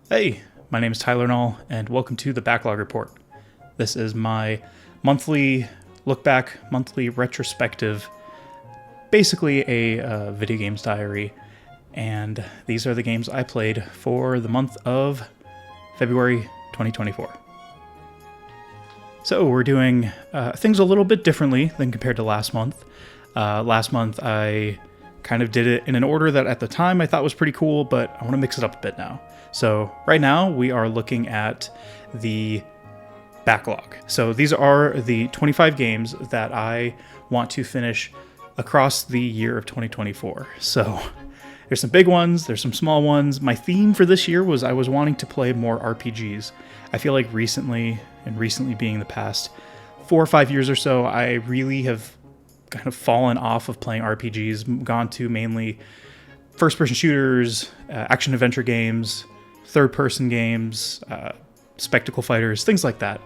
Hey, my name is Tyler Null, and welcome to the Backlog Report. This is my monthly look back, monthly retrospective, basically a video games diary, and these are the games I played for the month of February 2024. So we're doing things a little bit differently than compared to last month. Last month I kind of did it in an order that at the time I thought was pretty cool, but I want to mix it up a bit now. So right now we are looking at the backlog. So these are the 25 games that I want to finish across the year of 2024. So there's some big ones, there's some small ones. My theme for this year was I was wanting to play more RPGs. I feel like recently being the past 4 or 5 years or so, I really have kind of fallen off of playing RPGs, gone to mainly first-person shooters, action-adventure games, third-person games, spectacle fighters, things like that.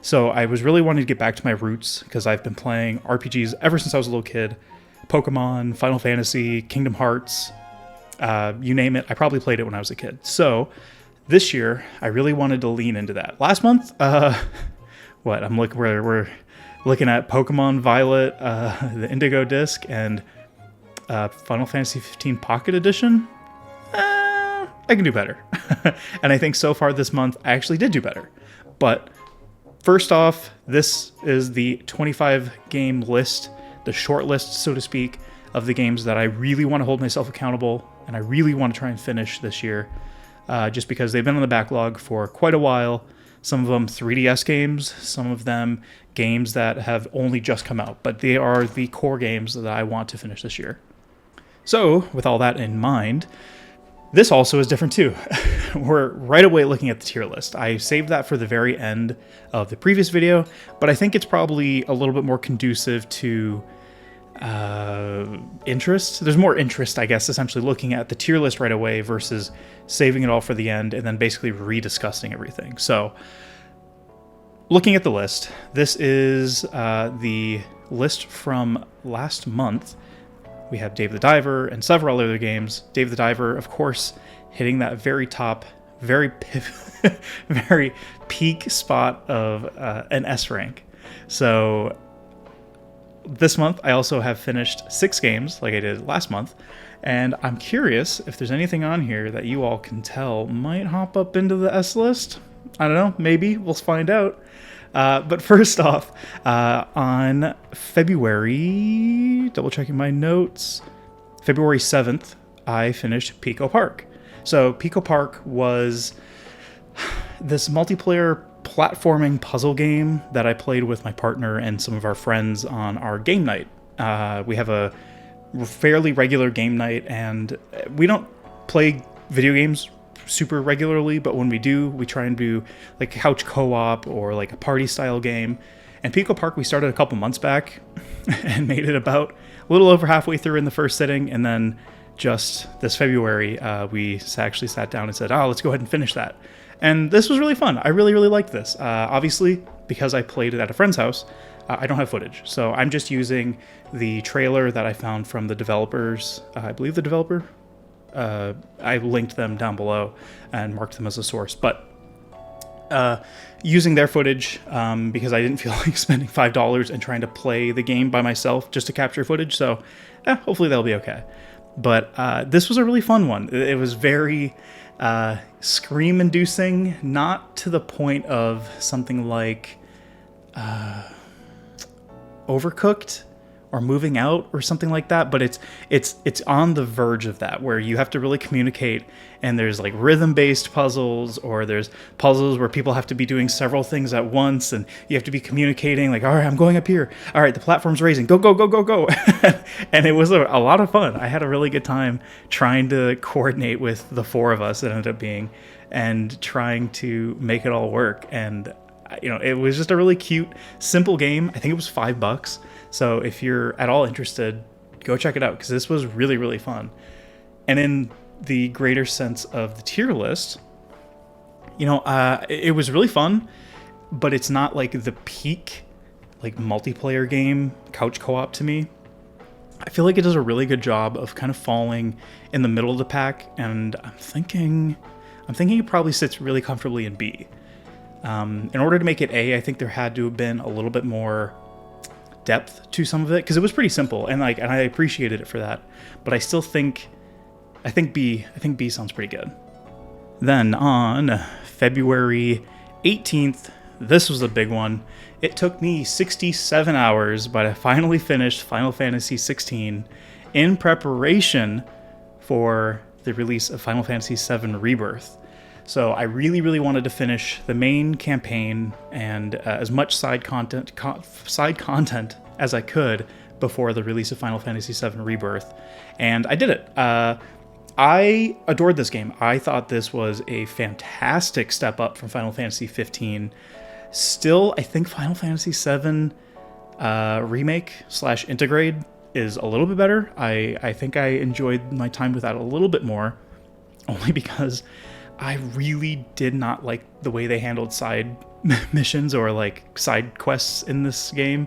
So I was really wanting to get back to my roots because I've been playing RPGs ever since I was a little kid. Pokemon, Final Fantasy, Kingdom Hearts, you name it. I probably played it when I was a kid. So this year, I really wanted to lean into that. Last month, we're looking at Pokemon Violet, the Indigo disc, and Final Fantasy XV Pocket Edition. I can do better. And I think so far this month, I actually did do better. But first off, this is the 25 game list, the short list, so to speak, of the games that I really want to hold myself accountable and I really want to try and finish this year, just because they've been on the backlog for quite a while. Some of them 3DS games, some of them games that have only just come out, but they are the core games that I want to finish this year. So, with all that in mind, this also is different too. We're right away looking at the tier list. I saved that for the very end of the previous video, but I think it's probably a little bit more conducive to interest. There's more interest, I guess, essentially looking at the tier list right away versus saving it all for the end and then basically rediscussing everything. So, looking at the list, this is the list from last month. We have Dave the Diver and several other games. Dave the Diver, of course, hitting that very top, very peak spot of an S rank. So this month, I also have finished 6 games, like I did last month, and I'm curious if there's anything on here that you all can tell might hop up into the S list. I don't know, maybe, we'll find out. But first off, on February, double checking my notes, February 7th, I finished Pico Park. So Pico Park was this multiplayer platforming puzzle game that I played with my partner and some of our friends on our game night. We have a fairly regular game night, and we don't play video games super regularly, but when we do, we try and do like couch co-op or like a party style game. And Pico Park we started a couple months back and made it about a little over halfway through in the first sitting, and then just this February we actually sat down and said, let's go ahead and finish that. And this was really fun. I really liked this. Obviously, because I played it at a friend's house, I don't have footage, so I'm just using the trailer that I found from the developers. I believe the developer, I linked them down below and marked them as a source, but using their footage because I didn't feel like spending $5 and trying to play the game by myself just to capture footage, so hopefully that'll be okay. But this was a really fun one. It was very scream-inducing, not to the point of something like Overcooked or Moving Out or something like that, but it's on the verge of that, where you have to really communicate, and there's like rhythm-based puzzles, or there's puzzles where people have to be doing several things at once, and you have to be communicating like, all right, I'm going up here, all right, the platform's raising, go and it was a lot of fun. I had a really good time trying to coordinate with the 4 of us, it ended up being, and trying to make it all work. And it was just a really cute, simple game. I think it was $5. So if you're at all interested, go check it out, because this was really fun. And in the greater sense of the tier list, it was really fun, but it's not like the peak like multiplayer game couch co-op to me. I feel like it does a really good job of kind of falling in the middle of the pack, and I'm thinking it probably sits really comfortably in B. In order to make it A, I think there had to have been a little bit more depth to some of it, because it was pretty simple, and I appreciated it for that. But I still think B sounds pretty good. Then on February 18th, this was the big one. It took me 67 hours, but I finally finished Final Fantasy XVI in preparation for the release of Final Fantasy VII Rebirth. So I really, really wanted to finish the main campaign and as much side content as I could before the release of Final Fantasy VII Rebirth, and I did it. I adored this game. I thought this was a fantastic step up from Final Fantasy 15. Still, I think Final Fantasy VII Remake / Intergrade is a little bit better. I think I enjoyed my time with that a little bit more, only because I really did not like the way they handled side missions or like side quests in this game.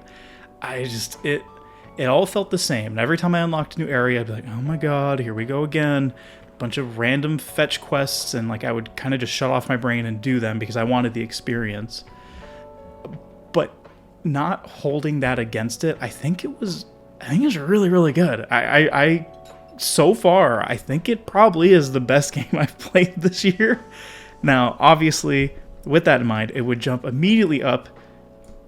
It all felt the same. And every time I unlocked a new area, I'd be like, oh my god, here we go again. A bunch of random fetch quests, and like I would kind of just shut off my brain and do them because I wanted the experience. But not holding that against it, I think it was really, really good. I so far, I think it probably is the best game I've played this year. Now, obviously, with that in mind, it would jump immediately up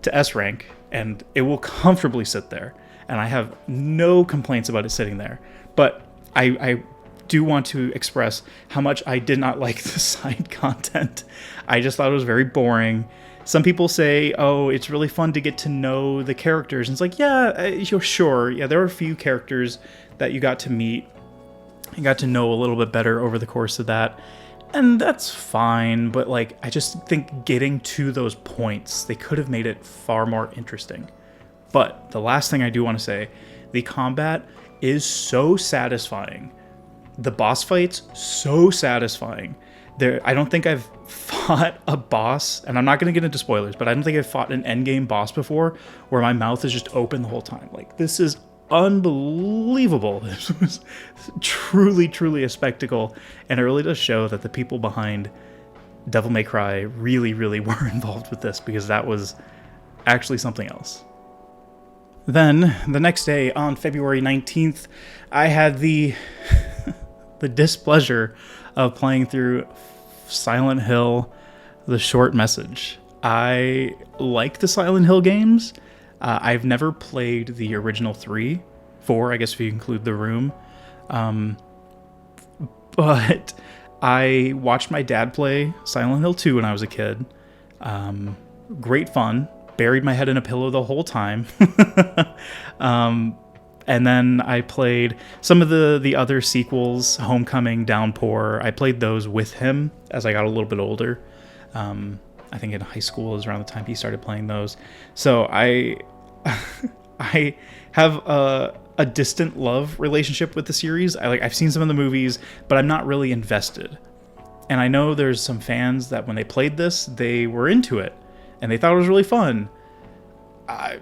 to S rank, and it will comfortably sit there. And I have no complaints about it sitting there. But I do want to express how much I did not like the side content. I just thought it was very boring. Some people say, oh, it's really fun to get to know the characters. And it's like, yeah, sure. Yeah, there were a few characters that you got to meet. You got to know a little bit better over the course of that. And that's fine. But like, I just think getting to those points, they could have made it far more interesting. But the last thing I do want to say, the combat is so satisfying. The boss fights, so satisfying. I don't think I've fought a boss, and I'm not going to get into spoilers, but I don't think I've fought an endgame boss before where my mouth is just open the whole time. Like, this is unbelievable. This was truly, truly a spectacle, and it really does show that the people behind Devil May Cry really, really were involved with this, because that was actually something else. Then, the next day, on February 19th, I had the displeasure of playing through Silent Hill, The Short Message. I like the Silent Hill games. I've never played the original 4, I guess if you include The Room. But I watched my dad play Silent Hill 2 when I was a kid. Great fun. Buried my head in a pillow the whole time. And then I played some of the other sequels, Homecoming, Downpour. I played those with him as I got a little bit older. I think in high school is around the time he started playing those. So I have a distant love relationship with the series. I've seen some of the movies, but I'm not really invested. And I know there's some fans that when they played this, they were into it and they thought it was really fun. I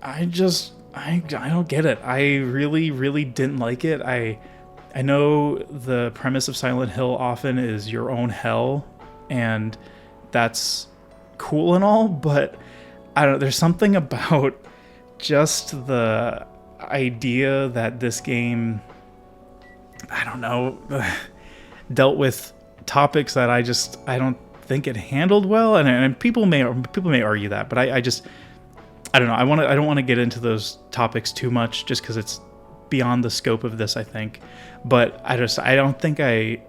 don't get it. I really, really didn't like it. I know the premise of Silent Hill often is your own hell, and that's cool and all, but I don't know, there's something about just the idea that this game, I don't know, dealt with topics that I don't think it handled well, and people may argue that, but I don't know. I don't want to get into those topics too much, just because it's beyond the scope of this, I think. But I don't think I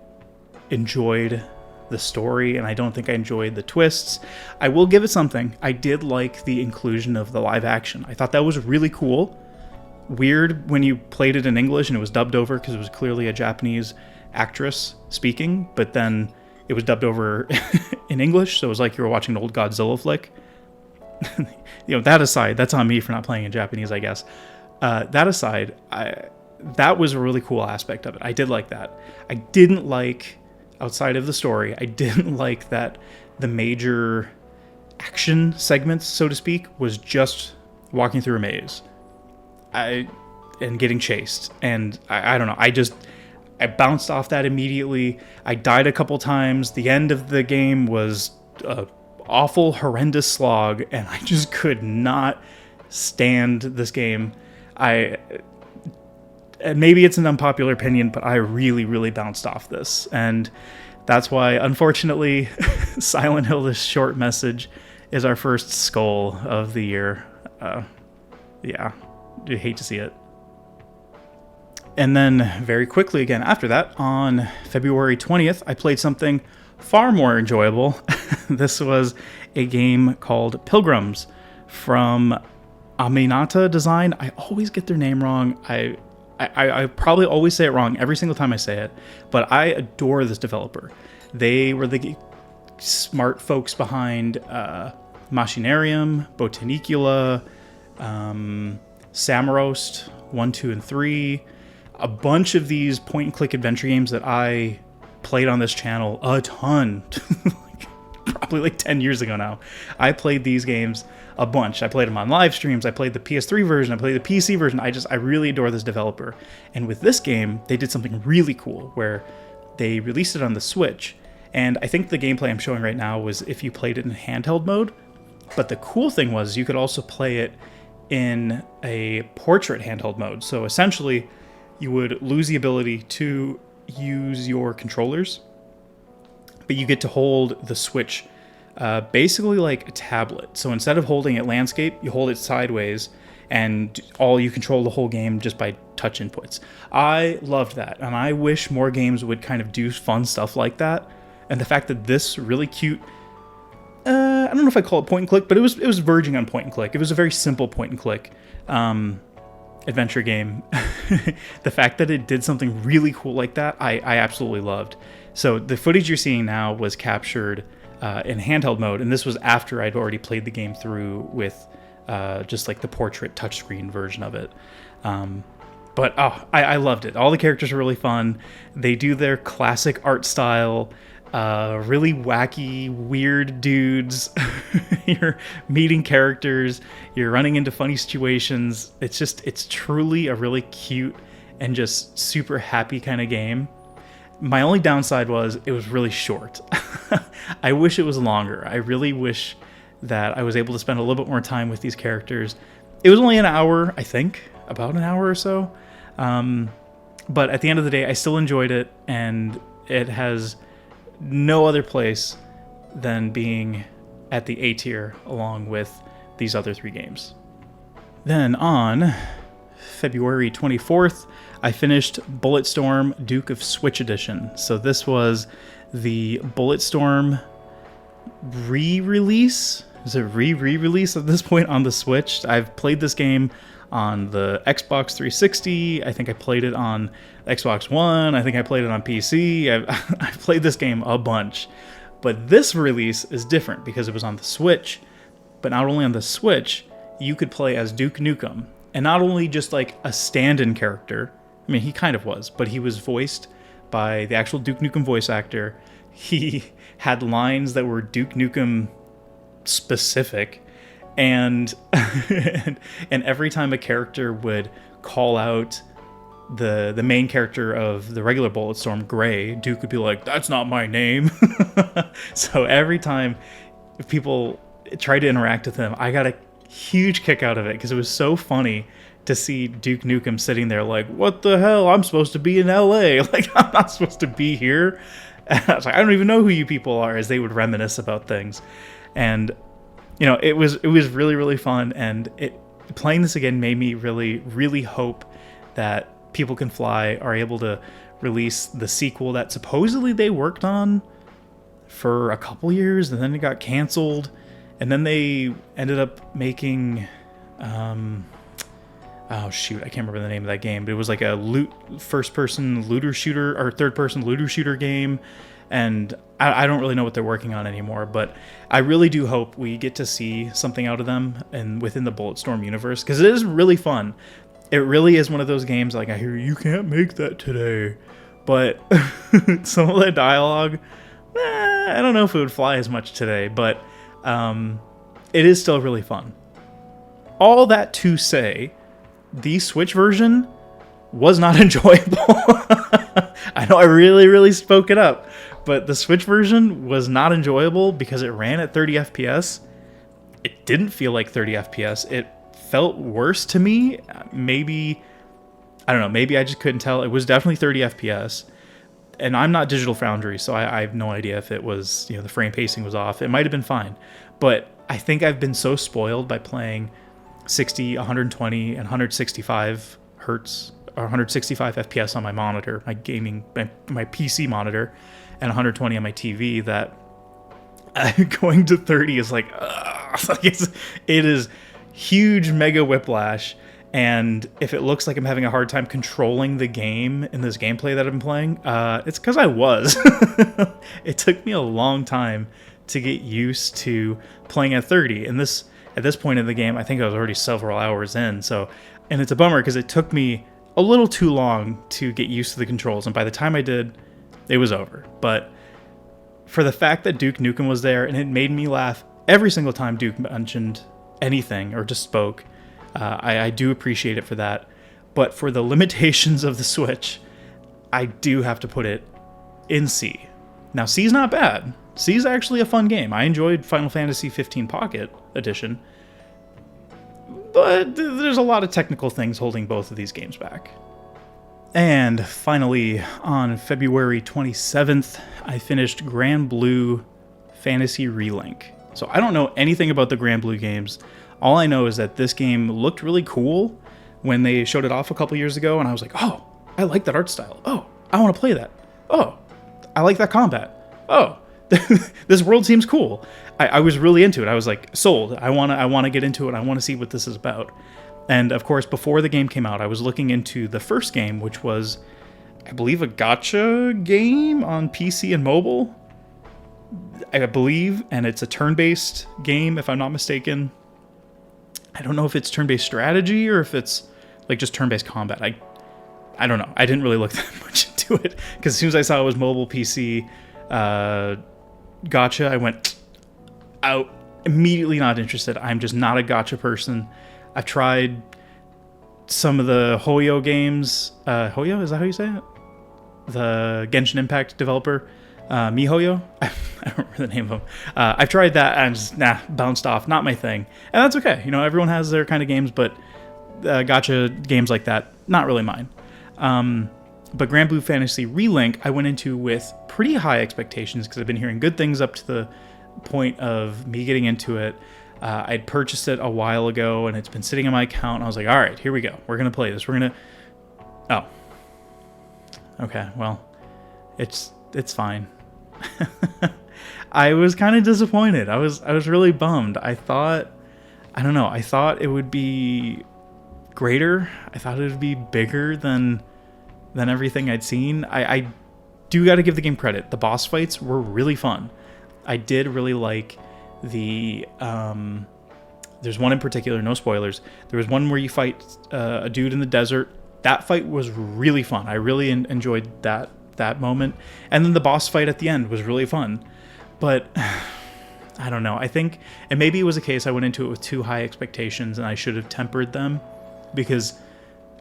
enjoyed the story, and I don't think I enjoyed the twists. I will give it something. I did like the inclusion of the live action. I thought that was really cool. Weird when you played it in English and it was dubbed over, because it was clearly a Japanese actress speaking, but then it was dubbed over in English, so it was like you were watching an old Godzilla flick. That aside, that's on me for not playing in Japanese, I guess. That aside, that was a really cool aspect of it. I did like that. I didn't like, outside of the story, I didn't like that the major action segments, so to speak, was just walking through a maze. and getting chased. And I don't know, I bounced off that immediately. I died a couple times. The end of the game was a awful, horrendous slog, and I just could not stand this game. Maybe it's an unpopular opinion, but I really, really bounced off this. And that's why, unfortunately, Silent Hill, this short message, is our first skull of the year. Yeah, I hate to see it. And then very quickly again after that, on February 20th, I played something far more enjoyable. This was a game called Pilgrims from Aminata Design. I always get their name wrong. I probably always say it wrong every single time I say it, but I adore this developer. They were the smart folks behind Machinarium, Botanicula, Samarost 1, 2, and 3. A bunch of these point-and-click adventure games that I played on this channel a ton. Probably like 10 years ago now. I played these games a bunch. I played them on live streams. I played the PS3 version. I played the PC version. I really adore this developer. And with this game, they did something really cool where they released it on the Switch. And I think the gameplay I'm showing right now was if you played it in handheld mode. But the cool thing was you could also play it in a portrait handheld mode. So essentially, you would lose the ability to use your controllers, but you get to hold the Switch basically like a tablet. So instead of holding it landscape, you hold it sideways, and you control the whole game just by touch inputs. I loved that, and I wish more games would kind of do fun stuff like that. And the fact that this really cute, I don't know if I call it point and click, but it was verging on point and click. It was a very simple point and click adventure game. The fact that it did something really cool like that, I absolutely loved. So the footage you're seeing now was captured in handheld mode, and this was after I'd already played the game through with just like the portrait touchscreen version of it. But I loved it. All the characters are really fun. They do their classic art style, really wacky, weird dudes. You're meeting characters. You're running into funny situations. It's truly a really cute and just super happy kind of game. My only downside was it was really short. I wish it was longer. I really wish that I was able to spend a little bit more time with these characters. It was only an hour, I think, about an hour or so. But at the end of the day, I still enjoyed it, and it has no other place than being at the A tier along with these other 3 games. Then on February 24th, I finished Bulletstorm Duke of Switch Edition. So this was the Bulletstorm re-release. Is it re-release at this point on the Switch? I've played this game on the Xbox 360. I think I played it on Xbox One. I think I played it on PC. I've played this game a bunch. But this release is different because it was on the Switch. But not only on the Switch, you could play as Duke Nukem. And not only just like a stand-in character. I mean, he kind of was, but he was voiced by the actual Duke Nukem voice actor. He had lines that were Duke Nukem specific. And and every time a character would call out the main character of the regular Bulletstorm, Gray, Duke would be like, "That's not my name." So every time people tried to interact with him, I got a huge kick out of it because it was so funny to see Duke Nukem sitting there like, "What the hell? I'm supposed to be in LA. Like, I'm not supposed to be here." And I was like, "I don't even know who you people are," as they would reminisce about things. And you know, it was really, really fun, and playing this again made me really, really hope that People Can Fly are able to release the sequel that supposedly they worked on for a couple years, and then it got canceled, and then they ended up making, oh shoot, I can't remember the name of that game, but it was like a first-person looter shooter, or third-person looter shooter game, and I don't really know what they're working on anymore, but I really do hope we get to see something out of them and within the Bulletstorm universe, because it is really fun. It really is one of those games, like, I hear you can't make that today, but some of the dialogue, I don't know if it would fly as much today, but it is still really fun. All that to say, the Switch version was not enjoyable. I know I really, really spoke it up, but the Switch version was not enjoyable because it ran at 30 FPS. It didn't feel like 30 FPS. It felt worse to me. Maybe, I don't know, maybe I just couldn't tell. It was definitely 30 FPS. And I'm not Digital Foundry, so I have no idea if it was, the frame pacing was off. It might have been fine. But I think I've been so spoiled by playing 60, 120, and 165 hertz, or 165 FPS on my monitor, my PC monitor, and 120 on my TV, that going to 30 is like, it is huge mega whiplash. And if it looks like I'm having a hard time controlling the game in this gameplay that I've been playing, it's because I was. It took me a long time to get used to playing at 30. And at this point in the game, I think I was already several hours in. And it's a bummer because it took me a little too long to get used to the controls. And by the time I did, it was over. But for the fact that Duke Nukem was there, and it made me laugh every single time Duke mentioned anything or just spoke, I do appreciate it for that. But for the limitations of the Switch, I do have to put it in C. Now, C's not bad. C's actually a fun game. I enjoyed Final Fantasy XV Pocket Edition. But there's a lot of technical things holding both of these games back. And finally, on February 27th, I finished Granblue Fantasy Relink. So I don't know anything about the Granblue games. All I know is that this game looked really cool when they showed it off a couple years ago, and I was like, oh, I like that art style. Oh, I want to play that. Oh, I like that combat. Oh, this world seems cool. I was really into it. I was like, sold. I want to get into it. I want to see what this is about. And of course, before the game came out, I was looking into the first game, which was, I believe, a gacha game on PC and mobile. I believe, and it's a turn-based game, if I'm not mistaken. I don't know if it's turn-based strategy or if it's like just turn-based combat. I don't know. I didn't really look that much into it because as soon as I saw it was mobile PC gacha, I went out. Immediately not interested. I'm just not a gacha person. I've tried some of the Hoyo games. Hoyo, is that how you say it? The Genshin Impact developer. MiHoYo? I don't remember the name of them. I've tried that and just, bounced off. Not my thing. And that's okay. Everyone has their kind of games, but gacha games like that, not really mine. But Granblue Fantasy Relink, I went into with pretty high expectations because I've been hearing good things up to the point of me getting into it. I'd purchased it a while ago, and it's been sitting on my account, and I was like, all right, here we go. We're going to play this. Oh. Okay, well, it's fine. I was kind of disappointed. I was really bummed. I thought it would be greater. I thought it would be bigger than everything I'd seen. I do got to give the game credit. The boss fights were really fun. I did really like the there's one in particular, no spoilers. There was one where you fight a dude in the desert. That fight was really fun. I really enjoyed that moment. And then the boss fight at the end was really fun. But I don't know. I think, and maybe it was a case I went into it with too high expectations and I should have tempered them, because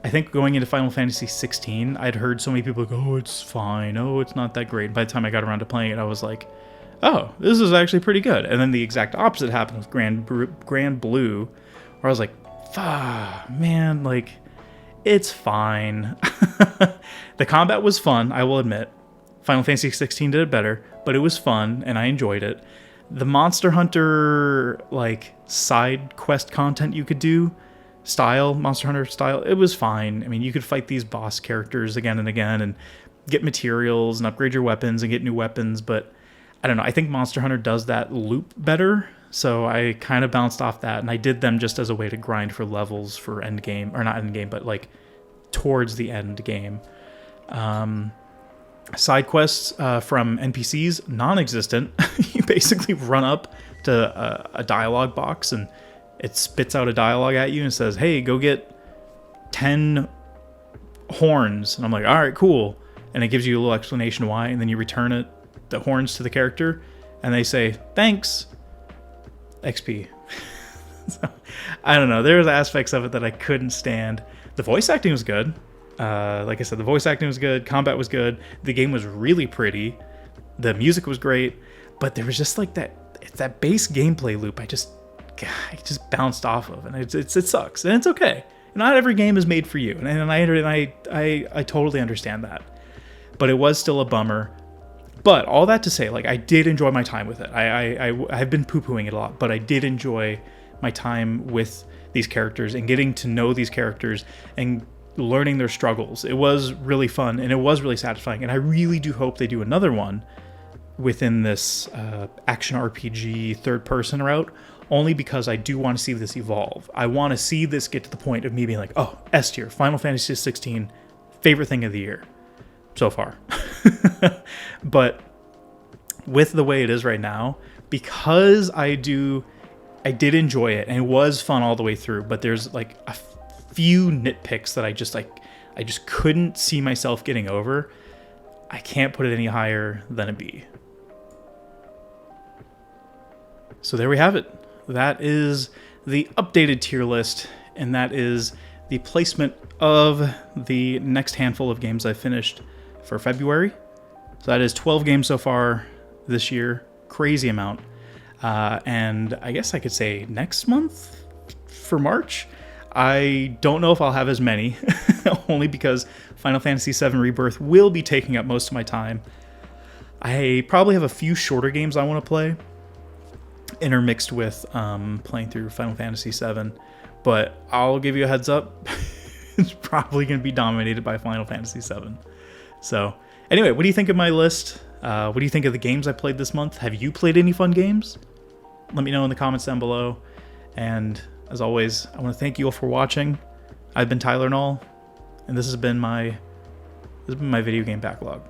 I think going into Final Fantasy XVI, I'd heard so many people go, oh, it's fine. Oh, it's not that great. And by the time I got around to playing it, I was like, oh, this is actually pretty good. And then the exact opposite happened with Granblue, where I was like, man, like, it's fine. The combat was fun, I will admit. Final Fantasy XVI did it better, but it was fun, and I enjoyed it. The Monster Hunter, like, side quest content you could do, Monster Hunter style, it was fine. I mean, you could fight these boss characters again and again, and get materials, and upgrade your weapons, and get new weapons, but I don't know, I think Monster Hunter does that loop better, so I kind of bounced off that, and I did them just as a way to grind for levels for endgame, or not endgame, but like towards the end game. Side quests from NPCs, non-existent. You basically run up to a dialogue box, and it spits out a dialogue at you and says, hey, go get 10 horns. And I'm like, all right, cool. And it gives you a little explanation why, and then you return the horns to the character, and they say, thanks, XP. So, I don't know. There's aspects of it that I couldn't stand. The voice acting was good. Like I said, the voice acting was good. Combat was good. The game was really pretty. The music was great. But there was just like that base gameplay loop I just bounced off of, and it sucks, and it's okay. Not every game is made for you, and I totally understand that. But it was still a bummer. But all that to say, like, I did enjoy my time with it. I've been poo-pooing it a lot, but I did enjoy my time with these characters and getting to know these characters and learning their struggles. It was really fun, and it was really satisfying, and I really do hope they do another one within this action RPG third-person route, only because I do want to see this evolve. I want to see this get to the point of me being like, oh, S tier, Final Fantasy XVI, favorite thing of the year so far. But with the way it is right now, because I did enjoy it, and it was fun all the way through, but there's like a few nitpicks that I just couldn't see myself getting over. I can't put it any higher than a B. So there we have it. That is the updated tier list, and that is the placement of the next handful of games I finished for February. So that is 12 games so far this year. Crazy amount. And I guess I could say next month for March, I don't know if I'll have as many, only because Final Fantasy VII Rebirth will be taking up most of my time. I probably have a few shorter games I want to play, intermixed with playing through Final Fantasy VII, but I'll give you a heads up. It's probably going to be dominated by Final Fantasy VII. So anyway, what do you think of my list? What do you think of the games I played this month? Have you played any fun games? Let me know in the comments down below. And as always, I want to thank you all for watching. I've been Tyler Null, and this has been my video game backlog.